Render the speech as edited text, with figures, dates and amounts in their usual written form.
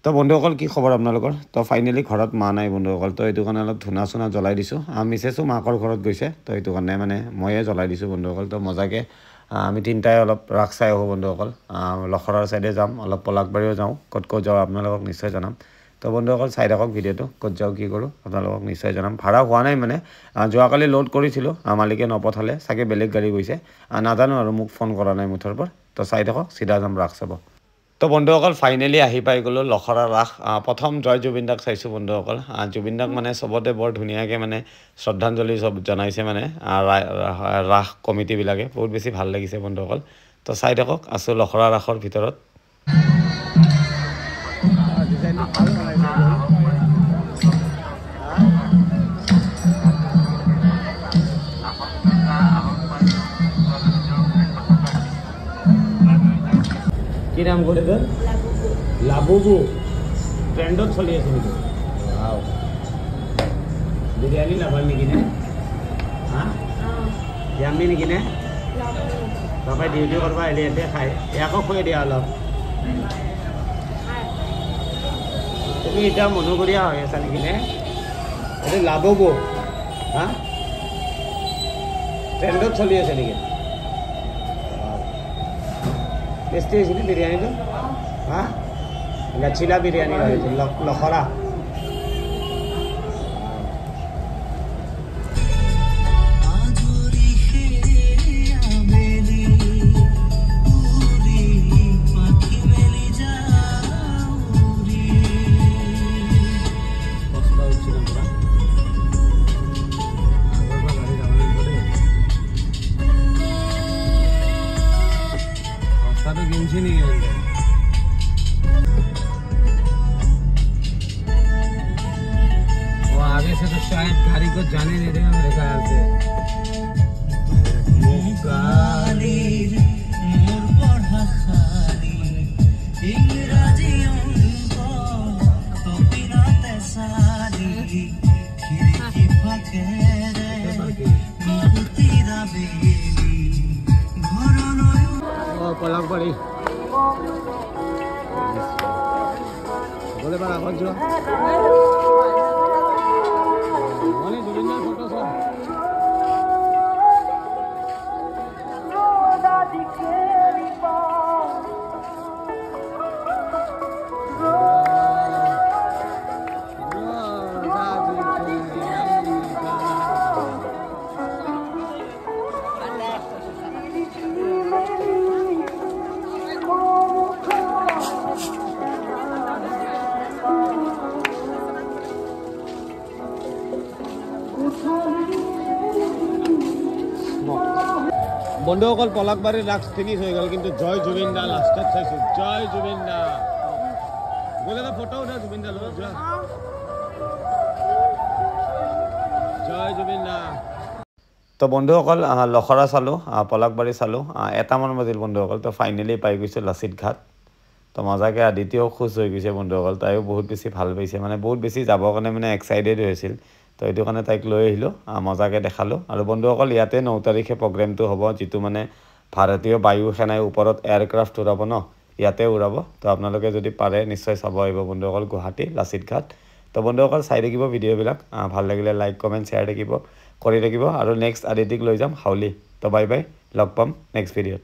তো বন্ধুসকল কি খবৰ আপোনালোকৰ তো ফাইনেলি ঘৰত মা নাই বন্ধুসকল তো এইটো কাৰণে অলপ ধূনা চুনা জ্বলাই দিছোঁ মিছেছো মাকৰ ঘৰত গৈছে তো এইটো কাৰণে মানে ময়ে জ্বলাই দিছোঁ বন্ধুসকল তো মজাকৈ আমি তিনিটাই অলপ ৰাস চাই আহোঁ বন্ধুসকল লখৰাৰ ছাইডে যাম অলপ পলাকবাৰীও যাওঁ ক'ত ক'ত যাওঁ আপোনালোকক নিশ্চয় জনাম তো বন্ধুসকল চাই থাকক ভিডিঅ'টো ক'ত যাওঁ কি কৰোঁ আপোনালোকক নিশ্চয় জনাম ভাড়া হোৱা নাই মানে যোৱাকালি লোড কৰিছিলোঁ মালিকে নপঠালে চাগে বেলেগ গাড়ী গৈছে নাজানো আৰু মোক ফোন কৰা নাই মুঠৰ পৰা তো চাই থাকক চিধা যাম ৰাস চাব তো বন্ধুসকল ফাইনেলি আহি পাই গ'লোঁ লখৰা ৰাস প্ৰথম জয় জুবিন দাক চাইছোঁ বন্ধুসকল জুবিন দাক মানে চবতে বৰ ধুনীয়াকৈ মানে শ্ৰদ্ধাঞ্জলি চব জনাইছে মানে ৰাস কমিটিবিলাকে বহুত বেছি ভাল লাগিছে বন্ধুসকল তো চাই থাকক আছোঁ লখৰা ৰাসৰ ভিতৰত কি নাম করে তো লাবুবু ট্রেন্ডত চলি আছে নেকি ওয়াও বিরিয়ানি লাভার নেকি নে হ্যাঁ ইয়ামি নেকি নে বাবাই ডিউটি করবা এলে এতে খাই ইয়াকো খুঁয়ে দিয়া অলপ তুমি এটা মনোকরিয়া হয়ে আছা নেকি নে এটা লাবুবু হ্যাঁ ট্রেন্ডত চলি আছে নেকি टेस्टी है बिरयानी तो हाँ लच्छीला बिरयानी लखरा आगे से तो शायद गाड़ी को जाने नहीं देगा मेरे ख्याल से पलक पड़ी बोले बार आवाज जो বন্ধুসকল পলাকবাৰীৰ ৰাস ফিনিছ হৈ গ'ল কিন্তু জয় জুবিন দা লাষ্টত চাইছোঁ জয় জুবিন দা বোলে এটা ফটো উঠা জুবিন দা লগত যোৱা জয় জুবিন দা তো বন্ধুসকল লখৰা চালোঁ পলাকবাৰী চালোঁ 1টা মান বাজিল বন্ধুসকল তো ফাইনেলি পাই গৈছোঁ লাচিত ঘাট তো মজাকৈ আদিত্যও খুশ হৈ গৈছে বন্ধুসকল তাইও বহুত বেছি ভাল পাইছে মানে বহুত বেছি যাবৰ কাৰণে মানে এক্সাইটেড হৈছিল তো এইটো কাৰণে তাইক লৈ আহিলোঁ মজাকৈ দেখালোঁ আৰু বন্ধুসকল ইয়াতে 9 তাৰিখে প্ৰগ্ৰেমটো হ'ব যিটো মানে ভাৰতীয় বায়ু সেনাই ওপৰত এয়াৰক্ৰাফ্ট উৰাব ন ইয়াতে উৰাব তো আপোনালোকে যদি পাৰে নিশ্চয় চাব আহিব বন্ধুসকল গুৱাহাটী লাচিত ঘাট তো বন্ধুসকল চাই থাকিব ভিডিঅ'বিলাক ভাল লাগিলে লাইক কমেণ্ট শ্বেয়াৰ কৰি থাকিব আৰু নেক্সট আদিত্যক লৈ যাম হাউলি তো বাই বাই লগ পাম নেক্সট ভিডিঅ'ত